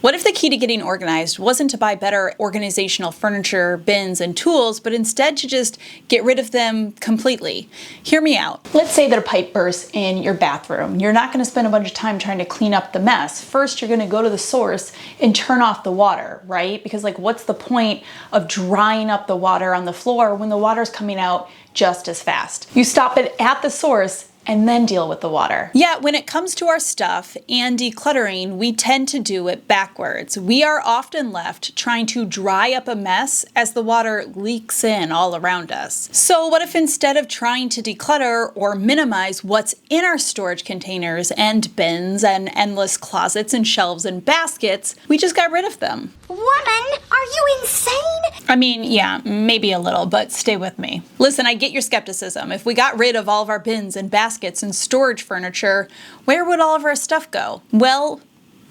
What if the key to getting organized wasn't to buy better organizational furniture, bins, and tools, but instead to just get rid of them completely? Hear me out. Let's say that a pipe bursts in your bathroom. You're not going to spend a bunch of time trying to clean up the mess. First, you're going to go to the source and turn off the water, right? Because what's the point of drying up the water on the floor when the water's coming out just as fast? You stop it at the source and then deal with the water. Yet when it comes to our stuff and decluttering, we tend to do it backwards. We are often left trying to dry up a mess as the water leaks in all around us. So what if instead of trying to declutter or minimize what's in our storage containers and bins and endless closets and shelves and baskets, we just got rid of them? Woman, are you insane? I mean, yeah, maybe a little, but stay with me. Listen, I get your skepticism. If we got rid of all of our bins and baskets and storage furniture, where would all of our stuff go? Well,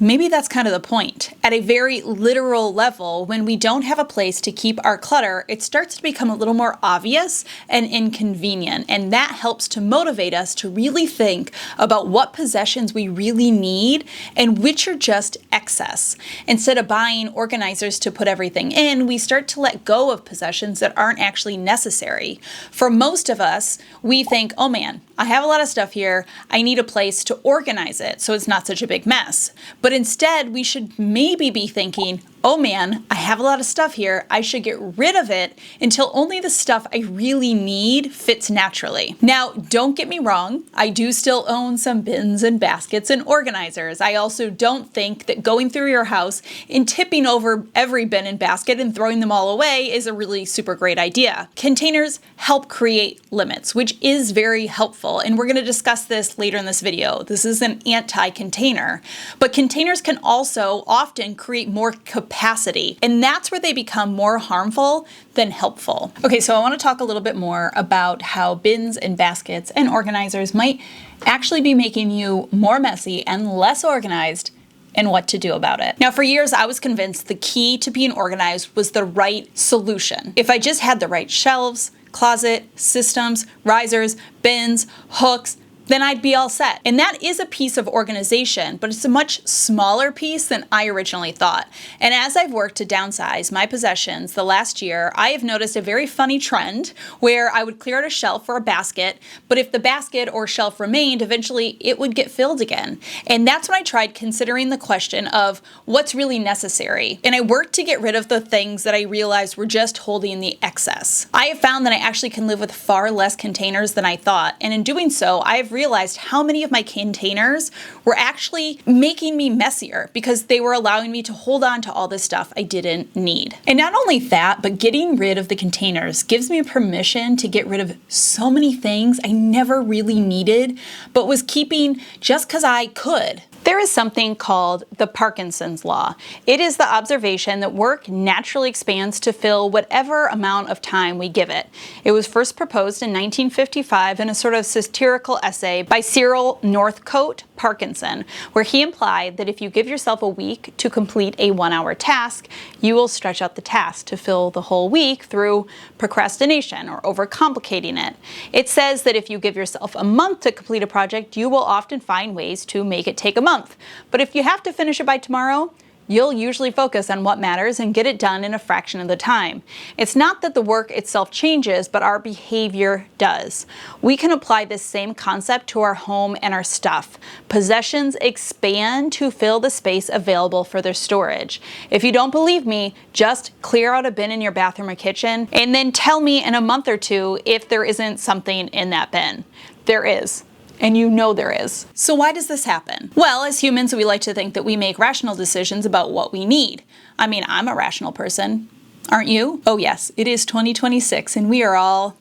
maybe that's kind of the point. At a very literal level, when we don't have a place to keep our clutter, it starts to become a little more obvious and inconvenient, and that helps to motivate us to really think about what possessions we really need and which are just excess. Instead of buying organizers to put everything in, we start to let go of possessions that aren't actually necessary. For most of us, we think, oh man, I have a lot of stuff here. I need a place to organize it so it's not such a big mess. But instead, we should maybe be thinking, oh man, I have a lot of stuff here. I should get rid of it until only the stuff I really need fits naturally. Now, don't get me wrong. I do still own some bins and baskets and organizers. I also don't think that going through your house and tipping over every bin and basket and throwing them all away is a really super great idea. Containers help create limits, which is very helpful. And we're going to discuss this later in this video. This is an anti-container, but containers can also often create more capacity, and that's where they become more harmful than helpful. Okay, so I want to talk a little bit more about how bins and baskets and organizers might actually be making you more messy and less organized, and what to do about it. Now, for years, I was convinced the key to being organized was the right solution. If I just had the right shelves, closet, systems, risers, bins, hooks, then I'd be all set. And that is a piece of organization, but it's a much smaller piece than I originally thought. And as I've worked to downsize my possessions the last year, I have noticed a very funny trend where I would clear out a shelf for a basket, but if the basket or shelf remained, eventually it would get filled again. And that's when I tried considering the question of what's really necessary. And I worked to get rid of the things that I realized were just holding the excess. I have found that I actually can live with far less containers than I thought. And in doing so, I've realized how many of my containers were actually making me messier because they were allowing me to hold on to all this stuff I didn't need. And not only that, but getting rid of the containers gives me permission to get rid of so many things I never really needed, but was keeping just because I could. There is something called the Parkinson's Law. It is the observation that work naturally expands to fill whatever amount of time we give it. It was first proposed in 1955 in a sort of satirical essay by Cyril Northcote Parkinson, where he implied that if you give yourself a week to complete a 1-hour task, you will stretch out the task to fill the whole week through procrastination or overcomplicating it. It says that if you give yourself a month to complete a project, you will often find ways to make it take a month. But if you have to finish it by tomorrow, you'll usually focus on what matters and get it done in a fraction of the time. It's not that the work itself changes, but our behavior does. We can apply this same concept to our home and our stuff. Possessions expand to fill the space available for their storage. If you don't believe me, just clear out a bin in your bathroom or kitchen and then tell me in a month or two if there isn't something in that bin. There is. And you know there is. So why does this happen? Well, as humans, we like to think that we make rational decisions about what we need. I mean, I'm a rational person. Aren't you? Oh yes, it is 2026 and we are all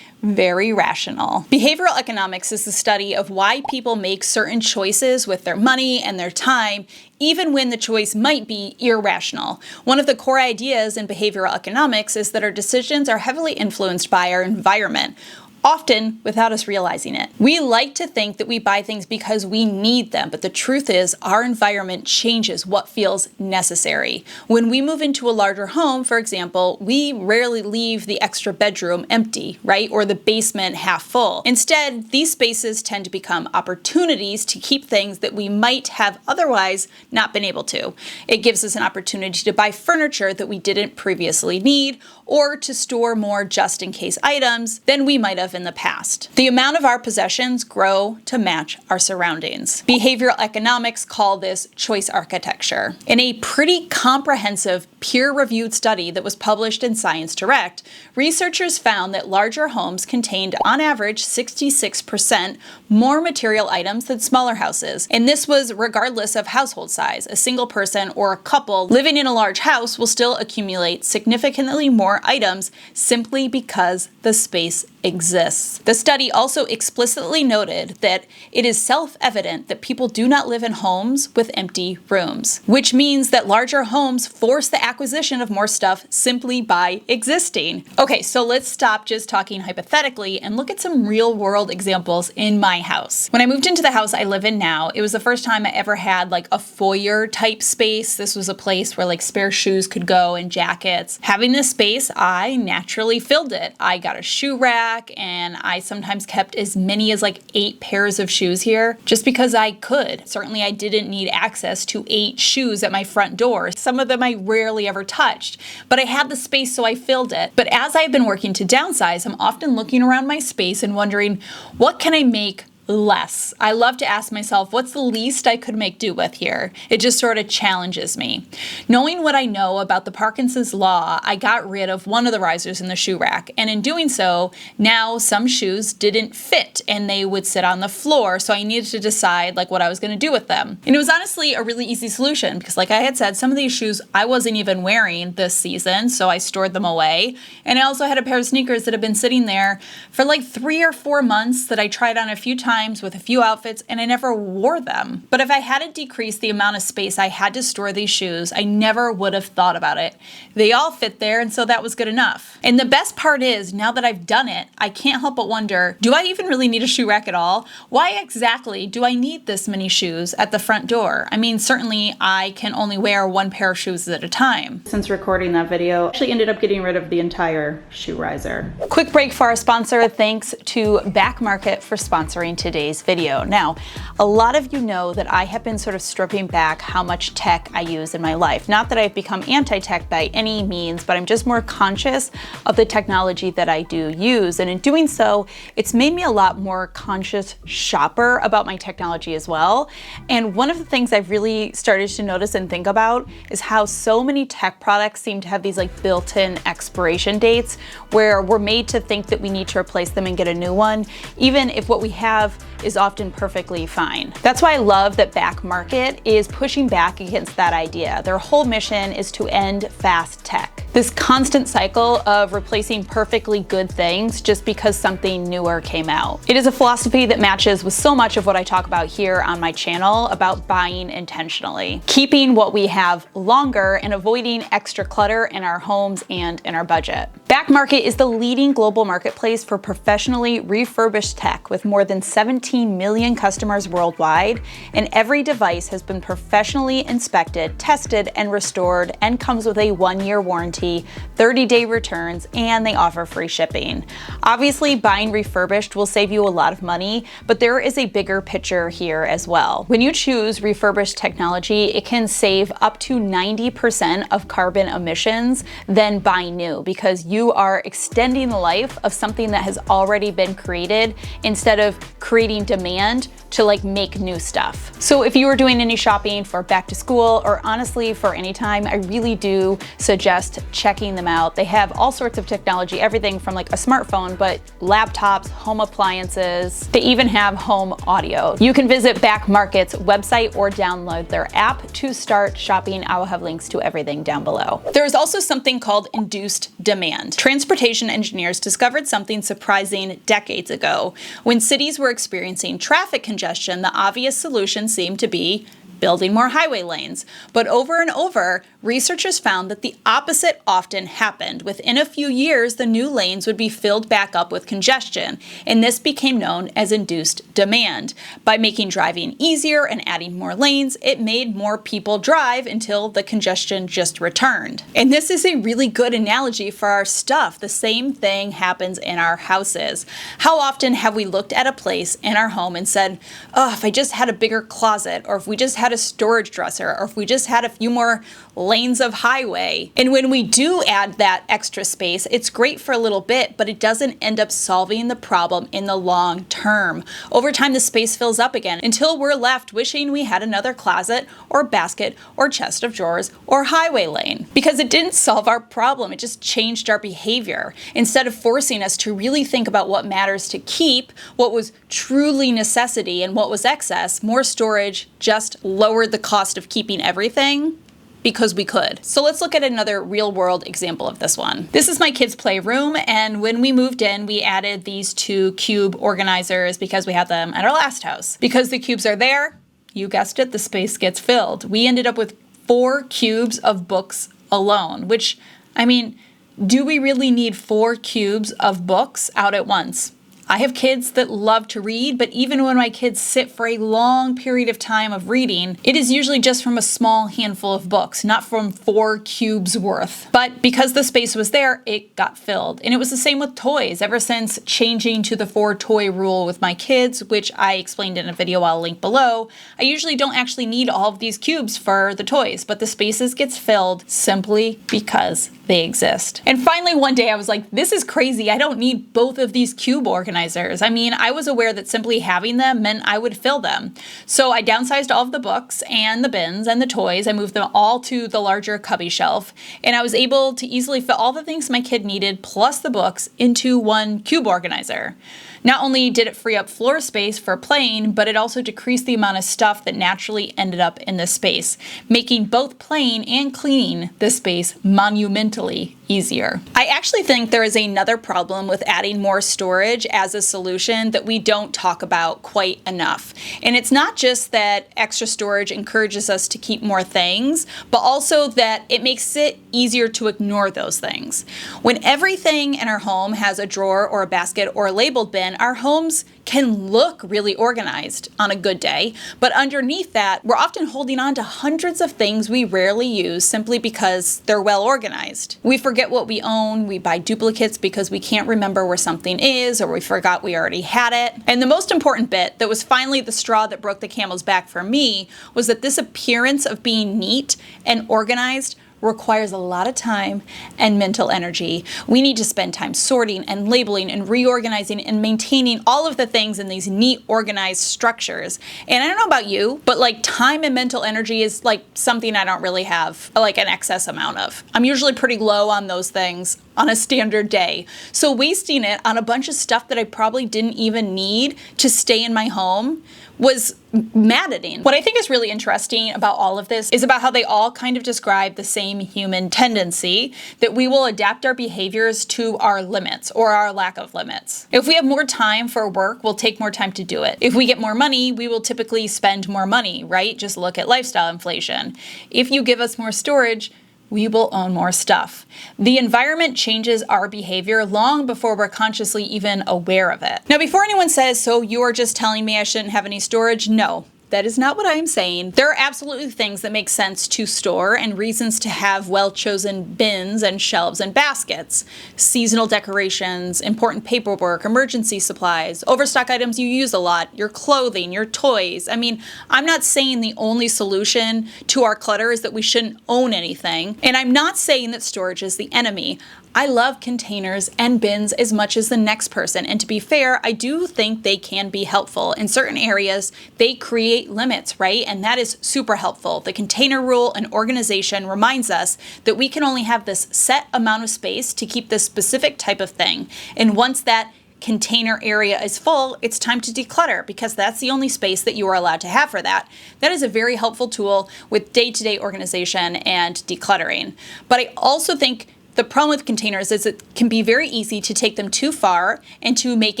very rational. Behavioral economics is the study of why people make certain choices with their money and their time, even when the choice might be irrational. One of the core ideas in behavioral economics is that our decisions are heavily influenced by our environment. often without us realizing it. We like to think that we buy things because we need them, but the truth is our environment changes what feels necessary. When we move into a larger home, for example, we rarely leave the extra bedroom empty, right? Or the basement half full. Instead, these spaces tend to become opportunities to keep things that we might have otherwise not been able to. It gives us an opportunity to buy furniture that we didn't previously need, or to store more just-in-case items than we might have in the past. The amount of our possessions grow to match our surroundings. Behavioral economics call this choice architecture. In a pretty comprehensive peer-reviewed study that was published in Science Direct, researchers found that larger homes contained on average 66% more material items than smaller houses. And this was regardless of household size. A single person or a couple living in a large house will still accumulate significantly more items simply because the space exists. The study also explicitly noted that it is self-evident that people do not live in homes with empty rooms, which means that larger homes force the acquisition of more stuff simply by existing. Okay, so let's stop just talking hypothetically and look at some real-world examples in my house. When I moved into the house I live in now, it was the first time I ever had like a foyer type space. This was a place where like spare shoes could go and jackets. Having this space, I naturally filled it. I got a shoe rack, and I sometimes kept as many as like 8 pairs of shoes here just because I could. Certainly I didn't need access to 8 shoes at my front door. Some of them I rarely ever touched, but I had the space so I filled it. But as I've been working to downsize, I'm often looking around my space and wondering, what can I make less? I love to ask myself, what's the least I could make do with here? It just sort of challenges me. Knowing what I know about the Parkinson's law, I got rid of one of the risers in the shoe rack. And in doing so, now some shoes didn't fit and they would sit on the floor. So I needed to decide like what I was going to do with them. And it was honestly a really easy solution because like I had said, some of these shoes I wasn't even wearing this season. So I stored them away. And I also had a pair of sneakers that have been sitting there for like 3 or 4 months that I tried on a few times with a few outfits and I never wore them. But if I hadn't decreased the amount of space I had to store these shoes, I never would have thought about it. They all fit there, and so that was good enough. And the best part is, now that I've done it, I can't help but wonder, do I even really need a shoe rack at all? Why exactly do I need this many shoes at the front door? I mean, certainly I can only wear 1 pair of shoes at a time. Since recording that video, I actually ended up getting rid of the entire shoe riser. Quick break for our sponsor. Thanks to Back Market for sponsoring today's video. Now, a lot of you know that I have been sort of stripping back how much tech I use in my life. Not that I've become anti-tech by any means, but I'm just more conscious of the technology that I do use. And in doing so, it's made me a lot more conscious shopper about my technology as well. And one of the things I've really started to notice and think about is how so many tech products seem to have these like built-in expiration dates where we're made to think that we need to replace them and get a new one, even if what we have is often perfectly fine. That's why I love that Back Market is pushing back against that idea. Their whole mission is to end fast tech. This constant cycle of replacing perfectly good things just because something newer came out. It is a philosophy that matches with so much of what I talk about here on my channel about buying intentionally, keeping what we have longer and avoiding extra clutter in our homes and in our budget. Back Market is the leading global marketplace for professionally refurbished tech with more than 17 million customers worldwide, and every device has been professionally inspected, tested, and restored, and comes with a 1-year warranty, 30-day returns, and they offer free shipping. Obviously, buying refurbished will save you a lot of money, but there is a bigger picture here as well. When you choose refurbished technology, it can save up to 90% of carbon emissions than buying new, because you are extending the life of something that has already been created instead of creating demand to like make new stuff. So if you are doing any shopping for back to school, or honestly for any time, I really do suggest checking them out. They have all sorts of technology, everything from like a smartphone, but laptops, home appliances. They even have home audio. You can visit Back Market's website or download their app to start shopping. I will have links to everything down below. There is also something called induced demand. Transportation engineers discovered something surprising decades ago. When cities were experiencing traffic congestion, the obvious solution seemed to be building more highway lanes. But over and over, researchers found that the opposite often happened. Within a few years, the new lanes would be filled back up with congestion, and this became known as induced demand. By making driving easier and adding more lanes, it made more people drive until the congestion just returned. And this is a really good analogy for our stuff. The same thing happens in our houses. How often have we looked at a place in our home and said, oh, if I just had a bigger closet, or if we just had a storage dresser, or if we just had a few more lanes of highway. And when we do add that extra space, it's great for a little bit, but it doesn't end up solving the problem in the long term. Over time, the space fills up again until we're left wishing we had another closet or basket or chest of drawers or highway lane, because it didn't solve our problem. It just changed our behavior. Instead of forcing us to really think about what matters to keep, what was truly necessity and what was excess, more storage just lowered the cost of keeping everything because we could. So let's look at another real world example of this one. This is my kids' playroom, and when we moved in, we added these 2 cube organizers because we had them at our last house. Because the cubes are there, you guessed it, the space gets filled. We ended up with 4 cubes of books alone, which, I mean, do we really need 4 cubes of books out at once? I have kids that love to read, but even when my kids sit for a long period of time of reading, it is usually just from a small handful of books, not from 4 cubes worth. But because the space was there, it got filled. And it was the same with toys. Ever since changing to the 4 toy rule with my kids, which I explained in a video I'll link below, I usually don't actually need all of these cubes for the toys, but the spaces gets filled simply because they exist. And finally, one day I was like, this is crazy. I don't need both of these cube organizers. I mean, I was aware that simply having them meant I would fill them. So I downsized all of the books and the bins and the toys. I moved them all to the larger cubby shelf, and I was able to easily fit all the things my kid needed plus the books into one cube organizer. Not only did it free up floor space for playing, but it also decreased the amount of stuff that naturally ended up in this space, making both playing and cleaning this space monumentally easier. I actually think there is another problem with adding more storage as a solution that we don't talk about quite enough. And it's not just that extra storage encourages us to keep more things, but also that it makes it easier to ignore those things. When everything in our home has a drawer or a basket or a labeled bin, our homes can look really organized on a good day, but underneath that, we're often holding on to hundreds of things we rarely use simply because they're well organized. We forget what we own, we buy duplicates because we can't remember where something is, or we forgot we already had it. And the most important bit that was finally the straw that broke the camel's back for me was that this appearance of being neat and organized requires a lot of time and mental energy. We need to spend time sorting and labeling and reorganizing and maintaining all of the things in these neat, organized structures. And I don't know about you, but like time and mental energy is like something I don't really have like an excess amount of. I'm usually pretty low on those things on a standard day. So wasting it on a bunch of stuff that I probably didn't even need to stay in my home was maddening. What I think is really interesting about all of this is about how they all kind of describe the same human tendency, that we will adapt our behaviors to our limits or our lack of limits. If we have more time for work, we'll take more time to do it. If we get more money, we will typically spend more money, right? Just look at lifestyle inflation. If you give us more storage, we will own more stuff. The environment changes our behavior long before we're consciously even aware of it. Now, before anyone says, so you're just telling me I shouldn't have any storage? No. That is not what I'm saying. There are absolutely things that make sense to store and reasons to have well-chosen bins and shelves and baskets. Seasonal decorations, important paperwork, emergency supplies, overstock items you use a lot, your clothing, your toys. I mean, I'm not saying the only solution to our clutter is that we shouldn't own anything. And I'm not saying that storage is the enemy. I love containers and bins as much as the next person, and to be fair, I do think they can be helpful. In certain areas, they create limits, right? And that is super helpful. The container rule and organization reminds us that we can only have this set amount of space to keep this specific type of thing. And once that container area is full, it's time to declutter because that's the only space that you are allowed to have for that. That is a very helpful tool with day-to-day organization and decluttering. But I also think The problem with containers is it can be very easy to take them too far and to make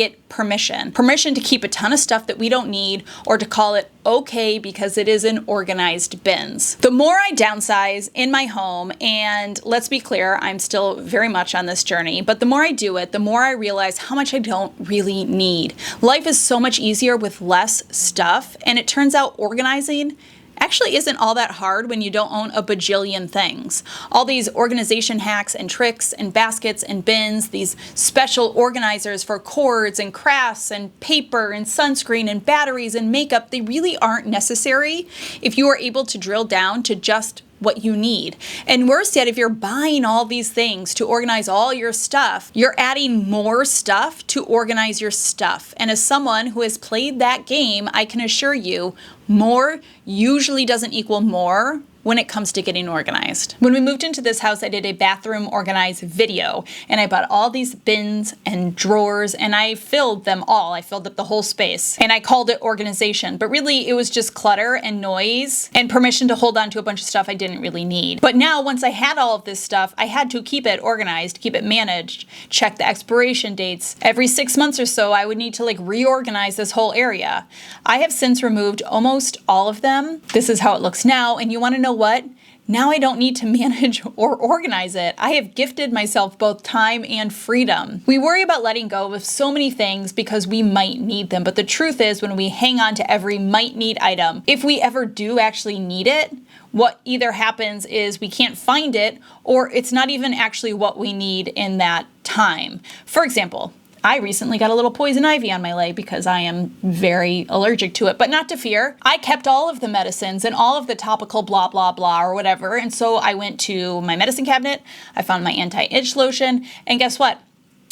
it permission. Permission to keep a ton of stuff that we don't need, or to call it okay because it is in organized bins. The more I downsize in my home, and let's be clear, I'm still very much on this journey, but the more I do it, the more I realize how much I don't really need. Life is so much easier with less stuff, and it turns out organizing actually isn't all that hard when you don't own a bajillion things. All these organization hacks and tricks and baskets and bins, these special organizers for cords and crafts and paper and sunscreen and batteries and makeup, they really aren't necessary if you are able to drill down to just what you need. And worse yet, if you're buying all these things to organize all your stuff, you're adding more stuff to organize your stuff. And as someone who has played that game, I can assure you, more usually doesn't equal more when it comes to getting organized. When we moved into this house, I did a bathroom organized video, and I bought all these bins and drawers, and I filled them all. I filled up the whole space, and I called it organization, but really it was just clutter and noise and permission to hold on to a bunch of stuff I didn't really need. But now, once I had all of this stuff, I had to keep it organized, keep it managed, check the expiration dates. Every 6 months or so, I would need to reorganize this whole area. I have since removed almost all of them. This is how it looks now, and you want to know what? Now I don't need to manage or organize it. I have gifted myself both time and freedom. We worry about letting go of so many things because we might need them, but the truth is when we hang on to every might need item, if we ever do actually need it, what either happens is we can't find it, or it's not even actually what we need in that time. For example, I recently got a little poison ivy on my leg because I am very allergic to it, but not to fear. I kept all of the medicines and all of the topical blah, blah, blah, or whatever. And so I went to my medicine cabinet, I found my anti-itch lotion, and guess what?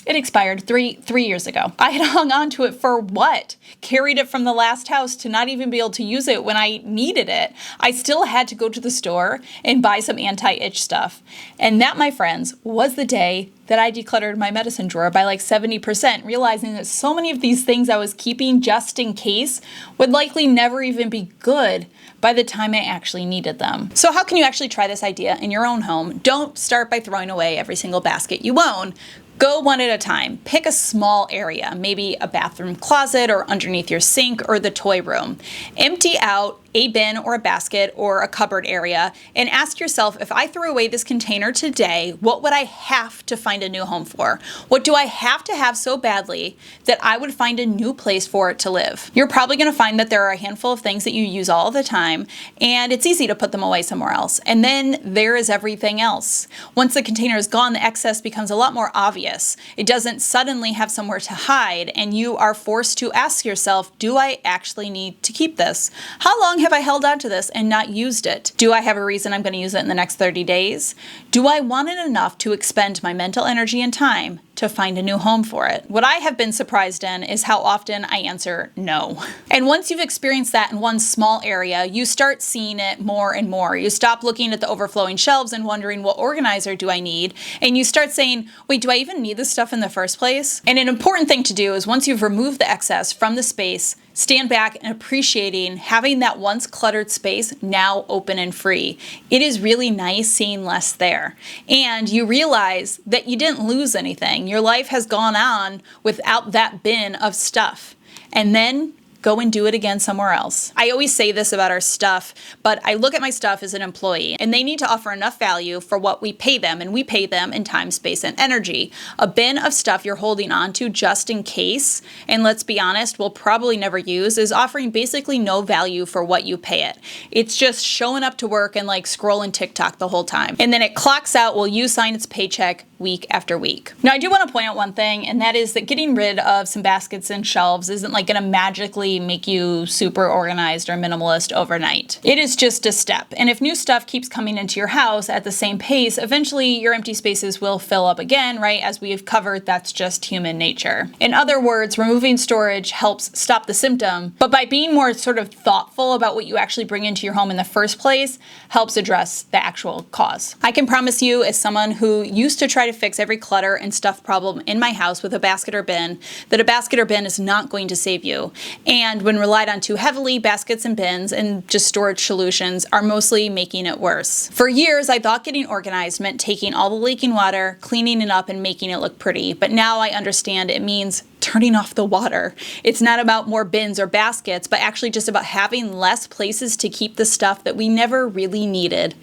It expired three years ago. I had hung on to it for what? Carried it from the last house to not even be able to use it when I needed it. I still had to go to the store and buy some anti-itch stuff. And that, my friends, was the day that I decluttered my medicine drawer by 70%, realizing that so many of these things I was keeping just in case would likely never even be good by the time I actually needed them. So how can you actually try this idea in your own home? Don't start by throwing away every single basket you own. Go one at a time. Pick a small area, maybe a bathroom closet or underneath your sink or the toy room. Empty out a bin or a basket or a cupboard area and ask yourself, if I threw away this container today, what would I have to find a new home for? What do I have to have so badly that I would find a new place for it to live? You're probably going to find that there are a handful of things that you use all the time, and it's easy to put them away somewhere else. And then there is everything else. Once the container is gone, the excess becomes a lot more obvious. It doesn't suddenly have somewhere to hide, and you are forced to ask yourself, do I actually need to keep this? How long have I held on to this and not used it? Do I have a reason I'm going to use it in the next 30 days? Do I want it enough to expend my mental energy and time to find a new home for it? What I have been surprised in is how often I answer no. And once you've experienced that in one small area, you start seeing it more and more. You stop looking at the overflowing shelves and wondering, what organizer do I need? And you start saying, wait, do I even need this stuff in the first place? And an important thing to do is once you've removed the excess from the space, stand back and appreciating having that once cluttered space now open and free. It is really nice seeing less there. And you realize that you didn't lose anything. Your life has gone on without that bin of stuff. And then go and do it again somewhere else. I always say this about our stuff, but I look at my stuff as an employee, and they need to offer enough value for what we pay them, and we pay them in time, space, and energy. A bin of stuff you're holding on to just in case, and let's be honest, we'll probably never use, is offering basically no value for what you pay it. It's just showing up to work and scrolling TikTok the whole time. And then it clocks out while you sign its paycheck week after week. Now, I do want to point out one thing, and that is that getting rid of some baskets and shelves isn't going to magically make you super organized or minimalist overnight. It is just a step. And if new stuff keeps coming into your house at the same pace, eventually your empty spaces will fill up again, right? As we have covered, that's just human nature. In other words, removing storage helps stop the symptom, but by being more sort of thoughtful about what you actually bring into your home in the first place, helps address the actual cause. I can promise you, as someone who used to try try to fix every clutter and stuff problem in my house with a basket or bin, that a basket or bin is not going to save you. And when relied on too heavily, baskets and bins and just storage solutions are mostly making it worse. For years, I thought getting organized meant taking all the leaking water, cleaning it up, and making it look pretty. But now I understand it means turning off the water. It's not about more bins or baskets, but actually just about having less places to keep the stuff that we never really needed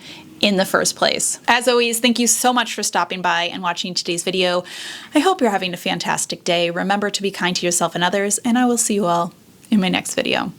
in the first place. As always, thank you so much for stopping by and watching today's video. I hope you're having a fantastic day. Remember to be kind to yourself and others, and I will see you all in my next video.